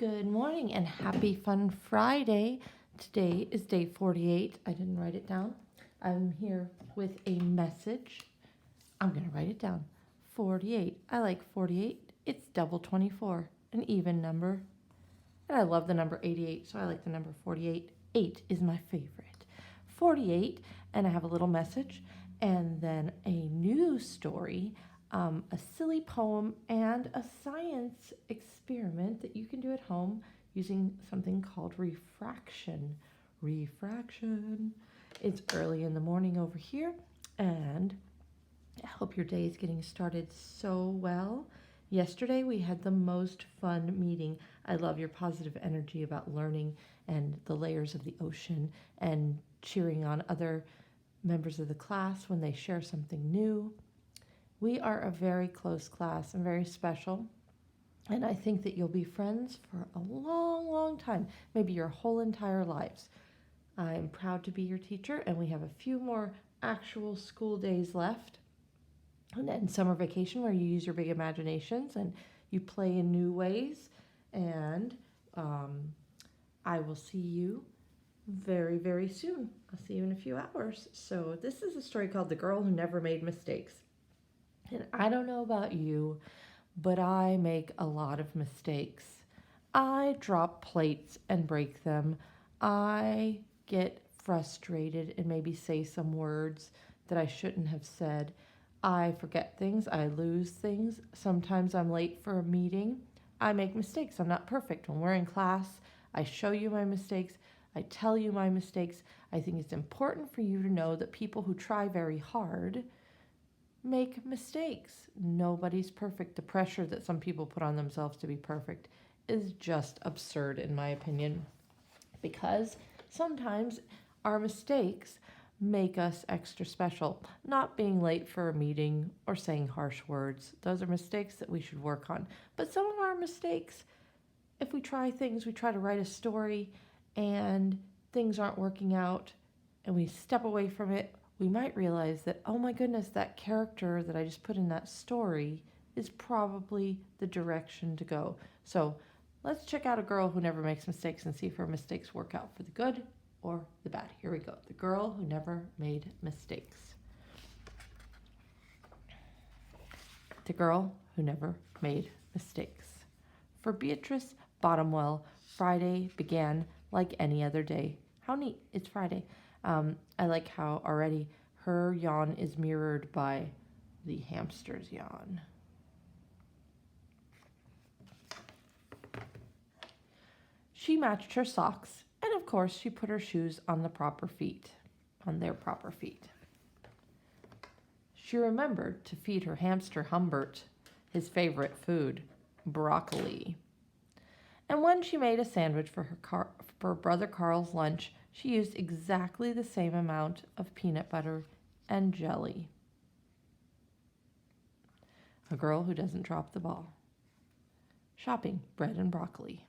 Good morning and happy fun Friday. Today is day 48. I didn't write it down. I'm here with a message. I'm going to write it down. 48. I like 48. It's double 24, an even number. And I love the number 88, so I like the number 48. 8 is my favorite. 48, and I have a little message, and then a news story, a silly poem, and a science experiment that you can do at home using something called refraction. Refraction. It's early in the morning over here, and I hope your day is getting started so well. Yesterday we had the most fun meeting. I love your positive energy about learning and the layers of the ocean and cheering on other members of the class when they share something new. We are a very close class and very special, and I think that you'll be friends for a long, long time, maybe your whole entire lives. I'm proud to be your teacher, and we have a few more actual school days left. And then summer vacation where you use your big imaginations and you play in new ways. And I will see you very, very soon. I'll see you in a few hours. So this is a story called The Girl Who Never Made Mistakes. And I don't know about you, but I make a lot of mistakes. I drop plates and break them. I get frustrated and maybe say some words that I shouldn't have said. I forget things. I lose things. Sometimes I'm late for a meeting. I make mistakes. I'm not perfect. When we're in class, I show you my mistakes. I tell you my mistakes. I think it's important for you to know that people who try very hard make mistakes. Nobody's perfect. The pressure that some people put on themselves to be perfect is just absurd in my opinion, because sometimes our mistakes make us extra special. Not being late for a meeting or saying harsh words. Those are mistakes that we should work on. But some of our mistakes, if we try things, we try to write a story and things aren't working out and we step away from it, we might realize that, oh my goodness, that character that I just put in that story is probably the direction to go. So let's check out A Girl Who Never Makes Mistakes and see if her mistakes work out for the good or the bad. Here we go. The Girl Who Never Made Mistakes. The Girl Who Never Made Mistakes. For Beatrice Bottomwell, Friday began like any other day. How neat. It's Friday. I like how already her yawn is mirrored by the hamster's yawn. She matched her socks, and of course she put her shoes on their proper feet. She remembered to feed her hamster Humbert his favorite food, broccoli. And when she made a sandwich for her brother Carl's lunch, she used exactly the same amount of peanut butter and jelly. A girl who doesn't drop the ball. Shopping, bread and broccoli.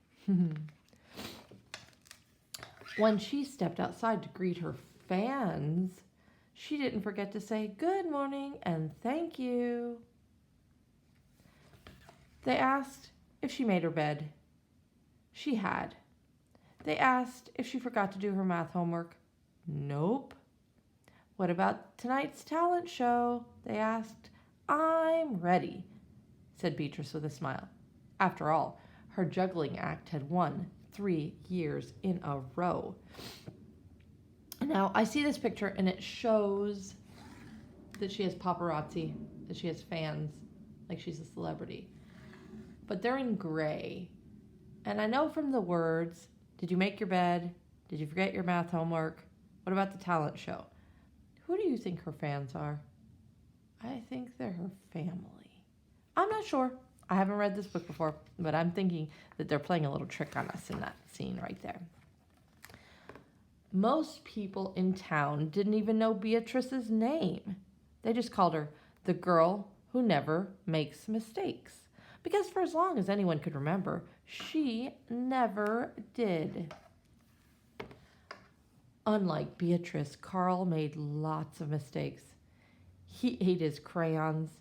When she stepped outside to greet her fans, she didn't forget to say good morning and thank you. They asked if she made her bed. She had. They asked if she forgot to do her math homework. Nope. What about tonight's talent show? They asked. I'm ready, said Beatrice with a smile. After all, her juggling act had won 3 years in a row. Now, I see this picture and it shows that she has paparazzi, that she has fans, like she's a celebrity. But they're in gray. And I know from the words, did you make your bed? Did you forget your math homework? What about the talent show? Who do you think her fans are? I think they're her family. I'm not sure. I haven't read this book before, but I'm thinking that they're playing a little trick on us in that scene right there. Most people in town didn't even know Beatrice's name. They just called her the girl who never makes mistakes. Because for as long as anyone could remember, she never did. Unlike Beatrice, Carl made lots of mistakes. He ate his crayons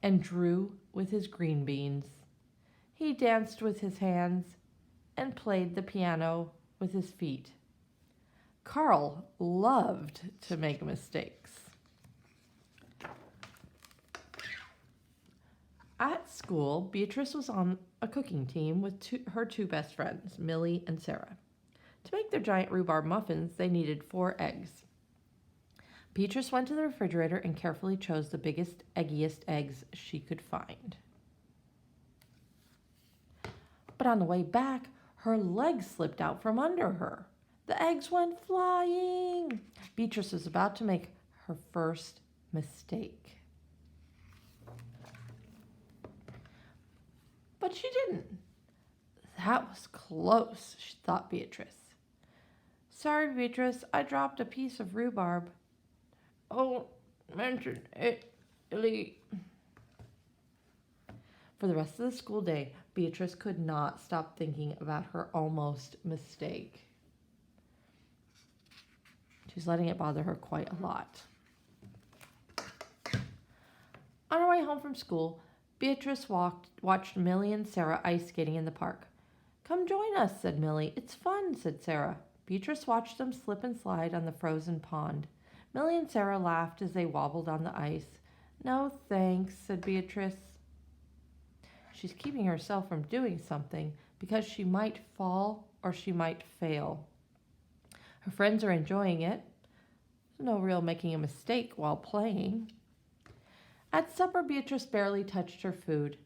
and drew with his green beans. He danced with his hands and played the piano with his feet. Carl loved to make mistakes. At school, Beatrice was on a cooking team with her two best friends, Millie and Sarah. To make their giant rhubarb muffins, they needed 4 eggs. Beatrice went to the refrigerator and carefully chose the biggest, eggiest eggs she could find. But on the way back, her legs slipped out from under her. The eggs went flying. Beatrice was about to make her first mistake. But she didn't. That was close, thought Beatrice. Sorry, Beatrice, I dropped a piece of rhubarb. Oh, mention it, Illy. For the rest of the school day, Beatrice could not stop thinking about her almost mistake. She's letting it bother her quite a lot. On her way home from school, Beatrice watched Millie and Sarah ice skating in the park. Come join us, said Millie. It's fun, said Sarah. Beatrice watched them slip and slide on the frozen pond. Millie and Sarah laughed as they wobbled on the ice. No thanks, said Beatrice. She's keeping herself from doing something because she might fall or she might fail. Her friends are enjoying it. There's no real making a mistake while playing. At supper, Beatrice barely touched her food.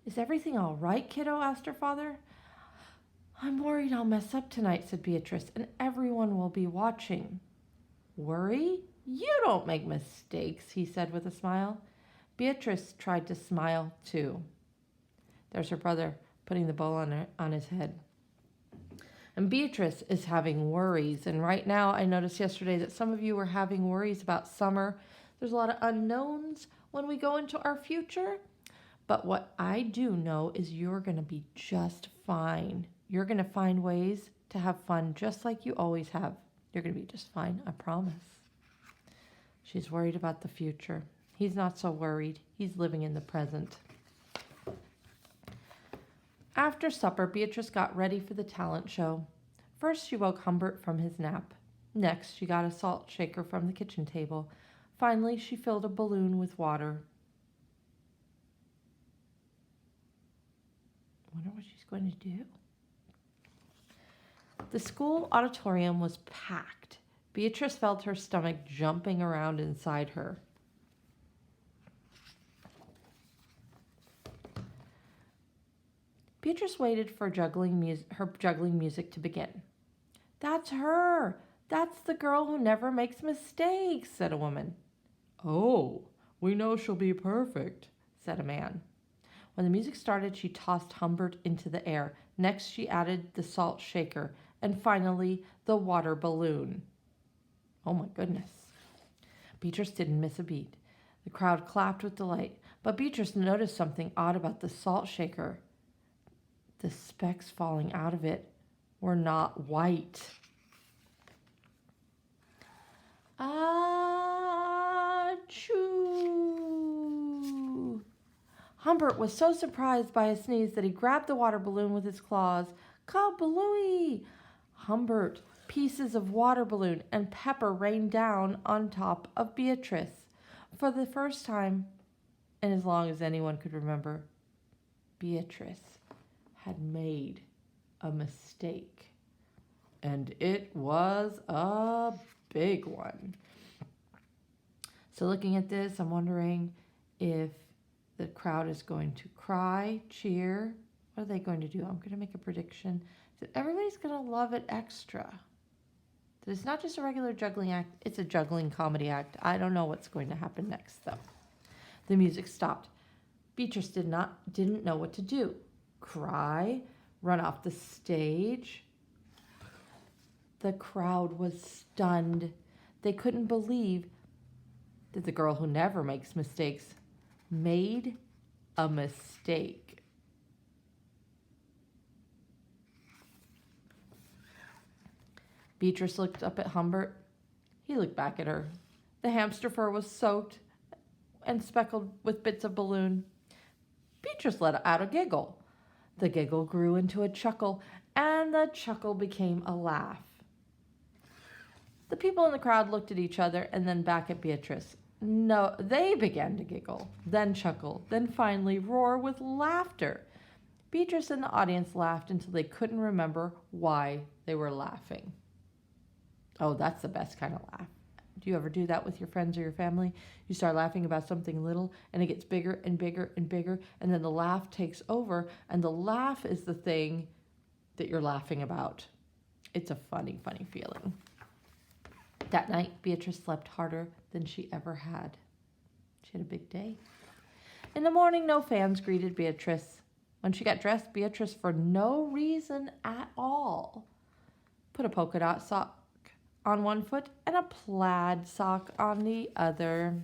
Is everything all right, kiddo? Asked her father. I'm worried I'll mess up tonight, said Beatrice, and everyone will be watching. Worry? You don't make mistakes, he said with a smile. Beatrice tried to smile too. There's her brother putting the bowl on his head. And Beatrice is having worries. And right now, I noticed yesterday that some of you were having worries about summer. There's a lot of unknowns when we go into our future. But what I do know is you're going to be just fine. You're going to find ways to have fun just like you always have. You're going to be just fine, I promise. She's worried about the future. He's not so worried. He's living in the present. After supper, Beatrice got ready for the talent show. First, she woke Humbert from his nap. Next, she got a salt shaker from the kitchen table. Finally, she filled a balloon with water. I wonder what she's going to do. The school auditorium was packed. Beatrice felt her stomach jumping around inside her. Beatrice waited for her juggling music to begin. That's her. That's the girl who never makes mistakes, said a woman. Oh, we know she'll be perfect, said a man. When the music started, she tossed Humbert into the air. Next, she added the salt shaker, and finally, the water balloon. Oh my goodness. Beatrice didn't miss a beat. The crowd clapped with delight, but Beatrice noticed something odd about the salt shaker. The specks falling out of it were not white. Achoo! Humbert was so surprised by a sneeze that he grabbed the water balloon with his claws. Kablooey! Humbert, pieces of water balloon, and pepper rained down on top of Beatrice. For the first time, and as long as anyone could remember, Beatrice had made a mistake. And it was a big one. So looking at this, I'm wondering if the crowd is going to cry, cheer. What are they going to do? I'm going to make a prediction that everybody's going to love it extra. That it's not just a regular juggling act, it's a juggling comedy act. I don't know what's going to happen next, though. The music stopped. Beatrice didn't know what to do. Cry, run off the stage. The crowd was stunned. They couldn't believe that the girl who never makes mistakes made a mistake. Beatrice looked up at Humbert. He looked back at her. The hamster fur was soaked and speckled with bits of balloon. Beatrice let out a giggle. The giggle grew into a chuckle, and the chuckle became a laugh. The people in the crowd looked at each other and then back at Beatrice. No, they began to giggle, then chuckle, then finally roar with laughter. Beatrice and the audience laughed until they couldn't remember why they were laughing. Oh, that's the best kind of laugh. Do you ever do that with your friends or your family? You start laughing about something little and it gets bigger and bigger and bigger, and then the laugh takes over, and the laugh is the thing that you're laughing about. It's a funny, funny feeling. That night, Beatrice slept harder than she ever had. She had a big day. In the morning, no fans greeted Beatrice. When she got dressed, Beatrice, for no reason at all, put a polka dot sock on one foot and a plaid sock on the other.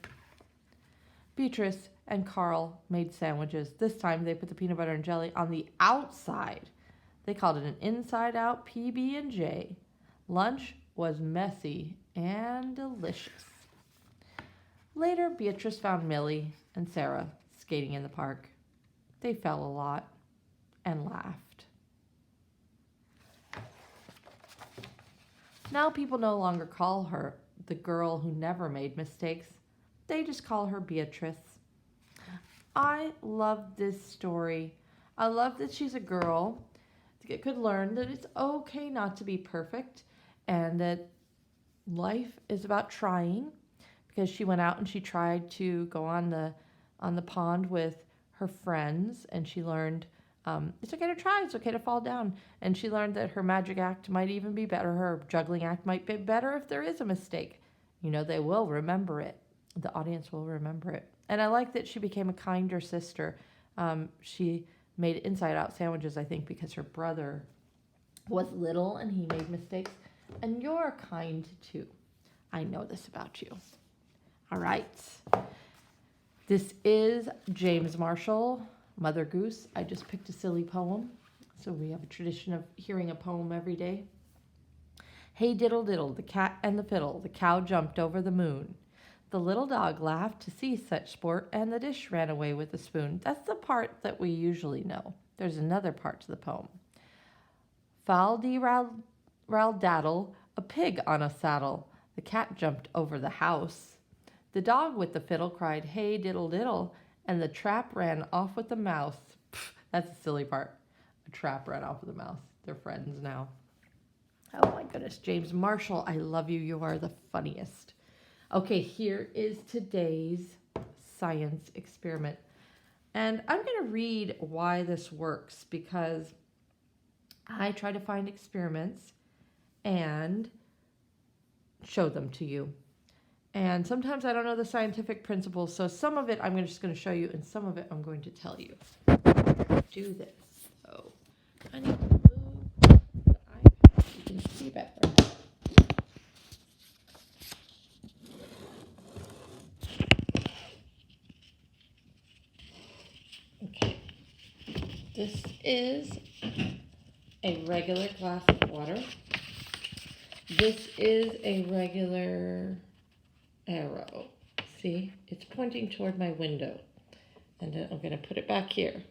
Beatrice and Carl made sandwiches. This time they put the peanut butter and jelly on the outside. They called it an inside-out PB&J. Lunch was messy and delicious. Later, Beatrice found Millie and Sarah skating in the park. They fell a lot and laughed. Now people no longer call her the girl who never made mistakes. They just call her Beatrice. I love this story. I love that she's a girl that could learn that it's okay not to be perfect, and that life is about trying, because she went out and she tried to go on the pond with her friends, and she learned it's okay to try, it's okay to fall down. And she learned that her magic act might even be better, her juggling act might be better if there is a mistake. You know, they will remember it. The audience will remember it. And I like that she became a kinder sister. She made inside-out sandwiches, I think, because her brother was little and he made mistakes. And you're kind too. I know this about you. All right. This is James Marshall, Mother Goose. I just picked a silly poem. So we have a tradition of hearing a poem every day. Hey diddle diddle, the cat and the fiddle, the cow jumped over the moon. The little dog laughed to see such sport, and the dish ran away with the spoon. That's the part that we usually know. There's another part to the poem. Foul dee ral daddle, a pig on a saddle. The cat jumped over the house. The dog with the fiddle cried, hey diddle diddle, and the trap ran off with the mouse. Pff, that's the silly part. A trap ran off with the mouse. They're friends now. Oh my goodness, James Marshall, I love you. You are the funniest. Okay, here is today's science experiment. And I'm going to read why this works, because I try to find experiments and show them to you. And sometimes I don't know the scientific principles, so some of it I'm just going to show you, and some of it I'm going to tell you. Do this. So I need to move the iPad so you can see better. Okay. This is a regular glass of water. This is a regular arrow. See, it's pointing toward my window. And then I'm going to put it back here.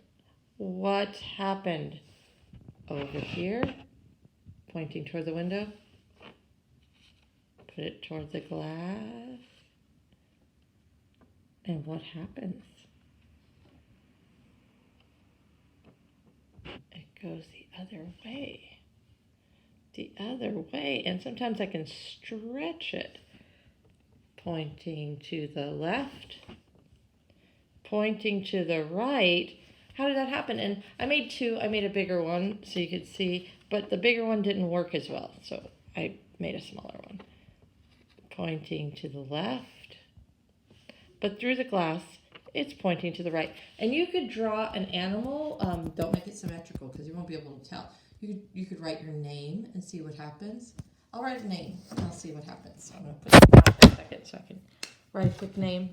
What happened? Over here, pointing toward the window. Put it toward the glass. And what happens? It goes the other way. The other way. And sometimes I can stretch it. Pointing to the left. Pointing to the right. How did that happen? And I made two. I made a bigger one so you could see, but the bigger one didn't work as well, so I made a smaller one. Pointing to the left, but through the glass, it's pointing to the right. And you could draw an animal. Don't make it symmetrical because you won't be able to tell. You could write your name and see what happens. I'll write a name and I'll see what happens. So I'm going to put it down for a second so I can write a quick name.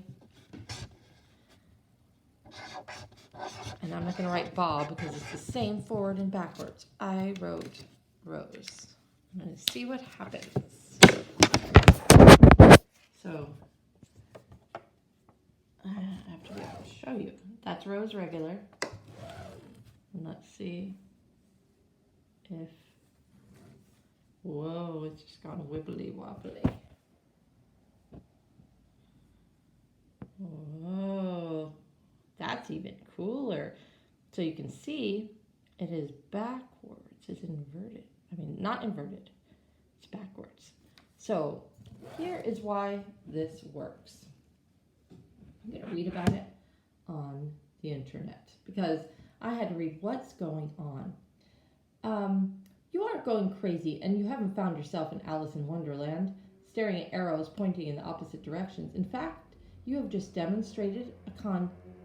And I'm not going to write Bob because it's the same forward and backwards. I wrote Rose. I'm going to see what happens. So I have to be able to show you. That's Rose regular. And let's see if, whoa, it's just gone wibbly wobbly. Whoa, that's even cooler. So you can see it is backwards, it's inverted. I mean, not inverted, it's backwards. So here is why this works. I'm going to read about it on the internet because I had to read what's going on. You aren't going crazy and you haven't found yourself in Alice in Wonderland staring at arrows pointing in the opposite directions. In fact, you have just demonstrated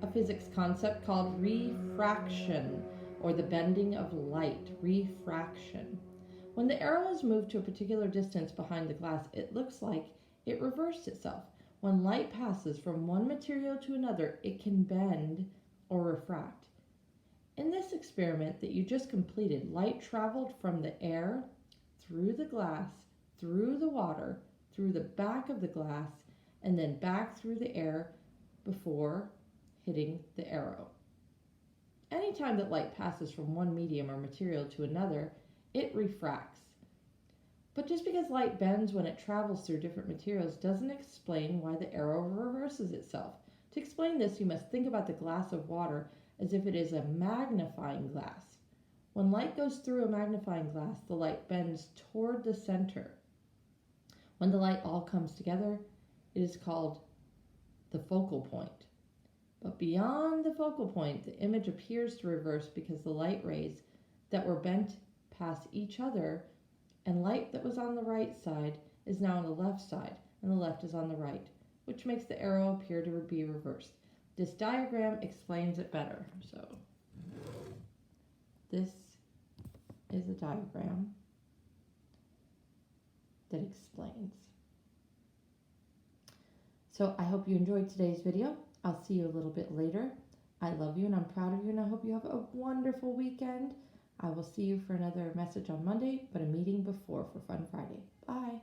a physics concept called refraction, or the bending of light. Refraction. When the arrow is moved to a particular distance behind the glass, it looks like it reversed itself. When light passes from one material to another, it can bend or refract. In this experiment that you just completed, light traveled from the air, through the glass, through the water, through the back of the glass, and then back through the air before hitting the arrow. Anytime that light passes from one medium or material to another, it refracts. But just because light bends when it travels through different materials doesn't explain why the arrow reverses itself. To explain this, you must think about the glass of water as if it is a magnifying glass. When light goes through a magnifying glass, the light bends toward the center. When the light all comes together, it is called the focal point. But beyond the focal point, the image appears to reverse because the light rays that were bent pass each other, and light that was on the right side is now on the left side, and the left is on the right, which makes the arrow appear to be reversed. This diagram explains it better. So this is a diagram that explains. So I hope you enjoyed today's video. I'll see you a little bit later. I love you and I'm proud of you, and I hope you have a wonderful weekend. I will see you for another message on Monday, but a meeting before for Fun Friday. Bye.